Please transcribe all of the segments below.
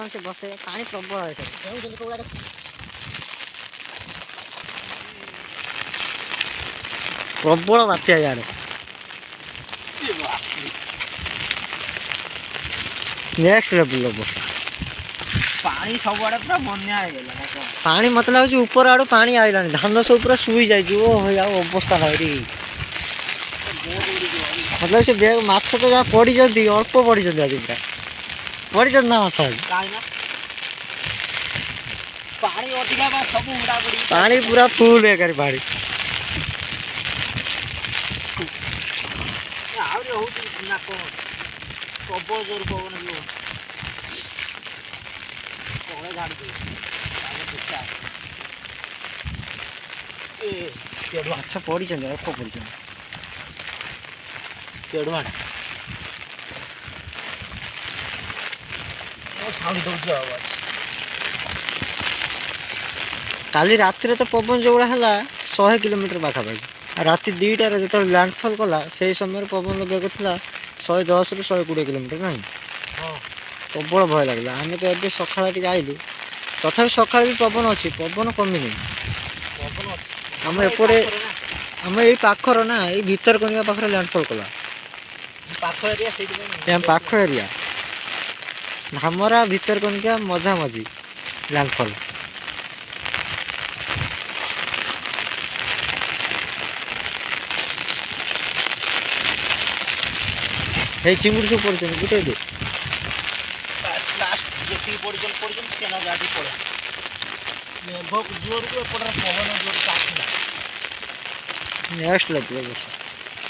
ବର୍ତ୍ତମାନ ସେ ବସେ ପାଣି ପ୍ରବଳ ପ୍ରବଳ ବାତ୍ୟା ଇଆଡ଼େ ନେକ୍ସଟ ଲେବୁଲ ବର୍ଷା ପାଣି ସବୁଆଡେ ପୁରା ବନ୍ୟା ହେଇଗଲା ପାଣି ମତେ ଲାଗୁଛି ଉପର ଆଡୁ ପାଣି ଆଇଲାଣି ଧାନ ସବୁ ପୁରା ଶୁଇ ଯାଇଛି ଓ ଆଉ ଅବସ୍ଥା ନାହିଁ ମତେ ଲାଗୁଛି ବେଗ ମାଛ ତ ଯାହା ପଡ଼ିଛନ୍ତି ଅଳ୍ପ ପଡ଼ିଛନ୍ତି ଆଜି ପୁରା ପଡ଼ିଛନ୍ତି ନା ମାଛ ଆଜି ପାଣି ଅଧିକା ସବୁ ପାଣି ପୁରା ଫୁଲ ଏକାରି ପାଣି ଆହୁରି ହଉଛି ନା କଣ ପ୍ରବଳ ଜୋର ପବନ ବି ତଳେ ଝାଡ଼ି ମାଛ ପଡ଼ିଛନ୍ତି ଅଳ୍ପ ପଡ଼ିଛନ୍ତି ଚେଡ଼ୁଆଣି ସାଉଣ୍ଡ ଦେଉଛି ଆଉ ଅଛି କାଲି ରାତିରେ ତ ପବନ ଯେଉଁଭଳିଆ ହେଲା 100 କିଲୋମିଟର ପାଖାପାଖି ରାତି 2ଟାରେ ଯେତେବେଳେ ଲ୍ୟାଣ୍ଡଫଲ୍ କଲା ସେଇ ସମୟରେ ପବନ ବେଗ ଥିଲା 110ରୁ 120 କିଲୋମିଟର ନାହିଁ ପ୍ରବଳ ଭୟ ଲାଗିଲା ଆମେ ତ ଏବେ ସକାଳେ ଟିକେ ଆଇଲୁ ତଥାପି ସକାଳେ ବି ପବନ ଅଛି ପବନ କମିନି ଆମ ଏପଟେ ଆମ ଏଇ ପାଖର ନା ଏଇ ଭିତରକନିକା ପାଖରେ ଲ୍ୟାଣ୍ଡଫଲ୍ କଲା ପାଖ ଏରିଆ ଧାମରା ଭିତରକନିକା ମଝାମଝି ଲ୍ୟାଣ୍ଡଫଲ୍ এই চিଙ୍ଗୁଡ଼ି ସବୁ ପଡ଼ିଛନ୍ତି ଗୋଟେ ଦେ ଲାଷ୍ଟ ଯେତିକି ପଡ଼ିଛନ୍ତି ସେ ନା ଗାଡ଼ି ପଡ଼େ ମେଘ ଜୋରକୁ ଏପଟରେ ପବନ ଜୋରକୁ ଆସିଲା ନେକ୍ସଟ ଲେବୁଲ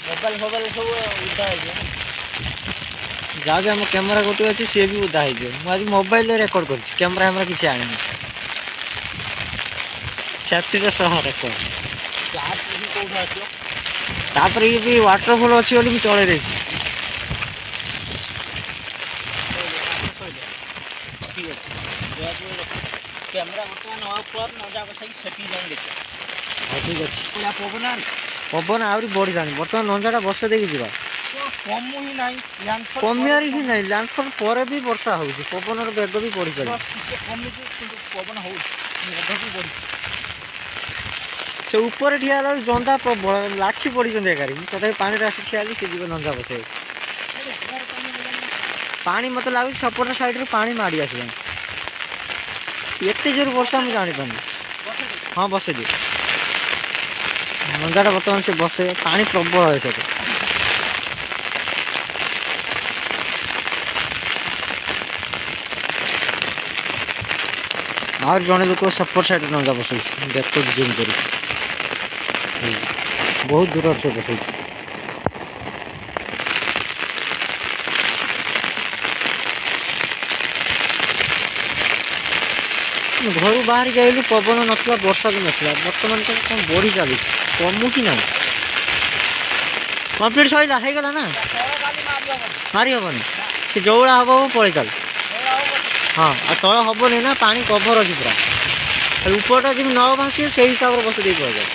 ମୋବାଇଲ ଫୋବାଇଲ ସବୁ ଉଦା ହେଇଯିବ ଯାହା ବି ଆମ କ୍ୟାମେରା ଗୋଟେ ଅଛି ସିଏ ବି ଉଦା ହେଇଯିବ ମୁଁ ଆଜି ମୋବାଇଲରେ ରେକର୍ଡ କରିଛି କ୍ୟାମେରା ଆମର କିଛି ଆଣିନି ସେଫ୍ଟିର ସହ ରେକର୍ଡ କେଉଁଠୁ ଆସିବ ତାପରେ ଇଏ ବି ୱାଟରଫଲ୍ ଅଛି ବୋଲି ମୁଁ ଚଳେଇ ଦେଇଛି ଠିକ୍ ଅଛି କ୍ୟାମେରା ବର୍ତ୍ତମାନ ଅଫ୍ କର ନଜା ବସାଇକି ସେଠିକି ଯାଇ ଦେଖିବା ହଉ ଠିକ୍ ଅଛି ପବନ ଆହୁରି ବଢ଼ିଲାଣି ବର୍ତ୍ତମାନ ନଞ୍ଜାଟା ବସେଇ ଦେଇକି ଯିବା କମୁ ହିଁ ନାହିଁ କମିବାର ହିଁ ନାହିଁ ଲ୍ୟାଣ୍ଡଫଲ୍ ପରେ ବି ବର୍ଷା ହେଉଛି ପବନର ବେଗ ବି ବଢ଼ି ଚାଲିଛି ଟିକେ କମିଛି କିନ୍ତୁ ପବନ ହେଉଛି ମେଘ ବି ବଢ଼ିଛି ସେ ଉପରେ ଠିଆ ହେଲା ବେଳକୁ ଜନ୍ଦା ପ୍ରବଳ ଲାଖି ପଡ଼ିଛନ୍ତି ଏକାରି ତଥାପି ପାଣିରେ ଆସି ଠିଆ ହେଲେ ସେ ଯିବେ ନଞ୍ଜା ବସେଇବାକୁ ପାଣି ମୋତେ ଲାଗୁଛି ସେପଟ ସାଇଡ଼ରୁ ପାଣି ମାଡ଼ି ଆସିଲାଣି ଏତେ ଜୋର ବର୍ଷା ମୁଁ ଜାଣିପାରୁନି ହଁ ବସେଇଦିଏ ନଞ୍ଜାଟା ବର୍ତ୍ତମାନ ସେ ବସେ ପାଣି ପ୍ରବଳ ହୁଏ ସେଠି ଆହୁରି ଜଣେ ଲୋକ ସେପଟ ସାଇଡ଼ରେ ନଞ୍ଜା ବସଉଛି ଦେଖୁଛି ଜୁମ୍ କରିକି ବହୁତ ଦୂରରେ ସେ ବସଉଛି ଘରୁ ବାହାରିକି ଆଇଲୁ ପବନ ନଥିଲା ବର୍ଷା ବି ନଥିଲା ବର୍ତ୍ତମାନ ତ କ'ଣ ବଢ଼ି ଚାଲିଛି କମୁ କି ନାହିଁ କମ୍ପ୍ଲିଟ୍ ସରିଲା ହେଇଗଲା ନା ମାରି ହେବନି ସେ ଯେଉଁଭଳିଆ ହେବ ପଳେଇ ଚାଲ ହଁ ଆଉ ତଳ ହେବନି ନା ପାଣି କଭର ଅଛି ପୁରା ଉପରଟା ଯେମିତି ନ ଭାସିବ ସେଇ ହିସାବରେ ବସି ଦେଇ କୁହାଯାଏ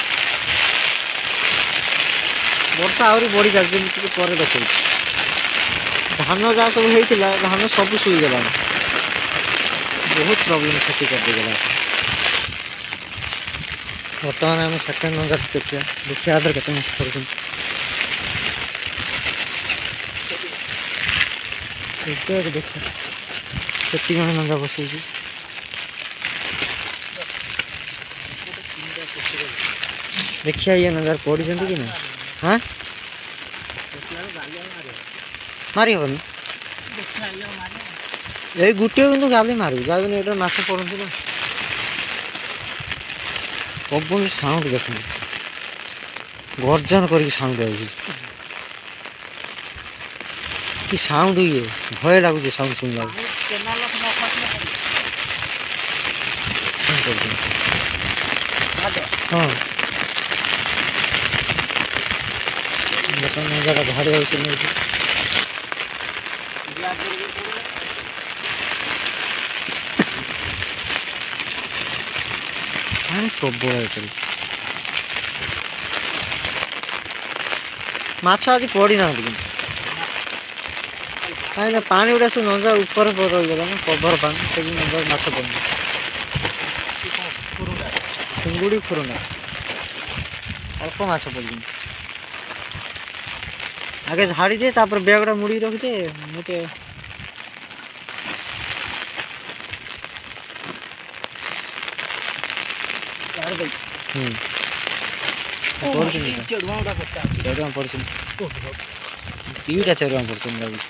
ବର୍ଷା ଆହୁରି ବଢ଼ି ଚାଲିଛି ଯେମିତି ଟିକେ ପରେ ଦେଖାଉଛି ଧାନ ଯାହା ସବୁ ହେଇଥିଲା ଧାନ ସବୁ ଶୋଇଗଲାଣି ବହୁତ ପ୍ରୋବ୍ଲେମ୍ କ୍ଷତି କରିଦେଇଗଲା ବର୍ତ୍ତମାନ ଆମେ ସେକେଣ୍ଡ ନଞ୍ଜା ଦେଖିବା ଆଧାର କେତେ ମାସ କରୁଛନ୍ତି ଦେଖିବା କେତେ ଜଣ ନଞ୍ଜା ବସେଇଛି ଦେଖିବା ଇଏ ନଞ୍ଜାରେ ପଡ଼ିଛନ୍ତି କି ନାହିଁ ହଁ ମାରି ହେବନି ଏଇ ଗୋଟିଏ କିନ୍ତୁ ଗାଲି ମାରିବୁ ଯାହାବି ଏଇଟା ମାଛ ପଡ଼ନ୍ତି ନା ପବନ ସାଉଣ୍ଡ ଦେଖନ୍ତୁ ଗର୍ଜନ କରିକି ସାଉଣ୍ଡ ଆଉଛି କି ସାଉଣ୍ଡ ଇଏ ଭୟ ଲାଗୁଛି ସାଉଣ୍ଡ ଶୁଣିବାକୁ ହଁ ନଞ୍ଜାଟା ଭାରି ହେଉଛି ନେଇକି ପାଣି ପ୍ରବଳ ଏପରି ମାଛ ଆଜି ପଡ଼ିନାହାନ୍ତି କିନ୍ତୁ କାହିଁକିନା ପାଣି ଗୁଡ଼ା ସବୁ ନଞ୍ଜା ଉପରେ ରହିଗଲା ନା କଭର ପାଣି ସେଠି ନଞ୍ଜା ମାଛ ପଡ଼ୁନି। ଚିଙ୍ଗୁଡ଼ି ଫୁରୁନା ଅଳ୍ପ ମାଛ ପଡ଼ୁଛନ୍ତି। ଆଗେ ଝାଡ଼ି ଦିଏ ତାପରେ ବ୍ୟାଗ୍ଟା ମୁଡ଼ିକି ରଖିଦିଏ ମୁଁ ଟିକେ ପଡ଼ୁଛନ୍ତି ଚେଡ଼ୁଆ ପଡ଼ୁଛନ୍ତି ଦୁଇଟା ଚେରୁଆ ପଡ଼ୁଛନ୍ତି ଲାଗୁଛି।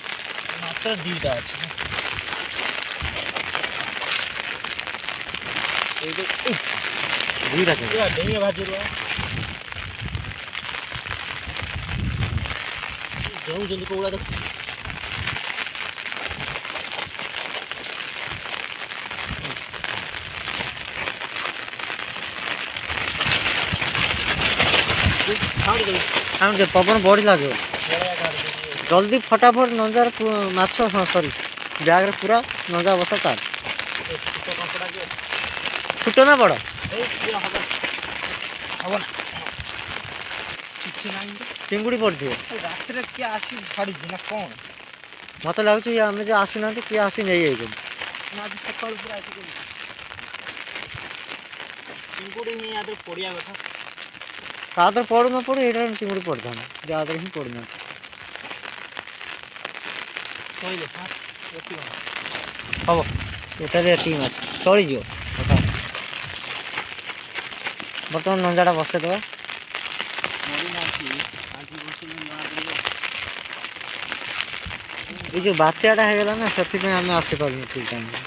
ମାତ୍ର ଦୁଇଟା ଅଛି। ଦୁଇଟା ଚେରୁଆ ଡେଙ୍ଗିଆ ଭାଜିରୁଆ ଡେଉଁଛନ୍ତି କୋଉଗୁଡ଼ା ଦେଖ। ଆମେ ପବନ ବଢ଼ି ଲାଗିବ ଜଲ୍ଦି ଫଟାଫଟ ନଞ୍ଜାର ମାଛ। ହଁ ସରି ବ୍ୟାଗ୍ରେ ପୁରା ନଞ୍ଜା ବସା ଚାଲ। ଛୋଟ ନା ବଡ଼? ହବ ନା କିଛି ନାହିଁ ଚିଙ୍ଗୁଡ଼ି ପଡ଼ିଥିବ। ରାତିରେ କିଏ ଆସି ଛାଡ଼ିଛି ନା କ'ଣ? ମୋତେ ଲାଗୁଛି ଆମେ ଯେଉଁ ଆସିନାହାନ୍ତି କିଏ ଆସି ନେଇଯାଇଛନ୍ତି। ଆଜି ସକାଳୁ ପୁରା ଆସିକି ଚିଙ୍ଗୁଡ଼ି ହିଁ ଆଦେହରେ ପଡ଼ିବା କଥା। ତା ଦେହରେ ପଡ଼ୁ ନ ପଡ଼ୁ ଏଇଟା ଚିଙ୍ଗୁଡ଼ି ପଡ଼ିଥାନ୍ତା ଯାହା ଦେହରେ ହିଁ ପଡ଼ୁନାହାନ୍ତି। କହିଲେ ଏତିକି ହବ ଏଟାରେ ଏତିକି ମାଛ ଚଳିଯିବ। ବର୍ତ୍ତମାନ ନଞ୍ଜାଟା ବସେଇଦେବା। ଏଇ ଯେଉଁ ବାତ୍ୟାଟା ହେଇଗଲା ନା ସେଥିପାଇଁ ଆମେ ଆସିପାରୁନୁ ଠିକ୍ ଟାଇମ୍ରେ।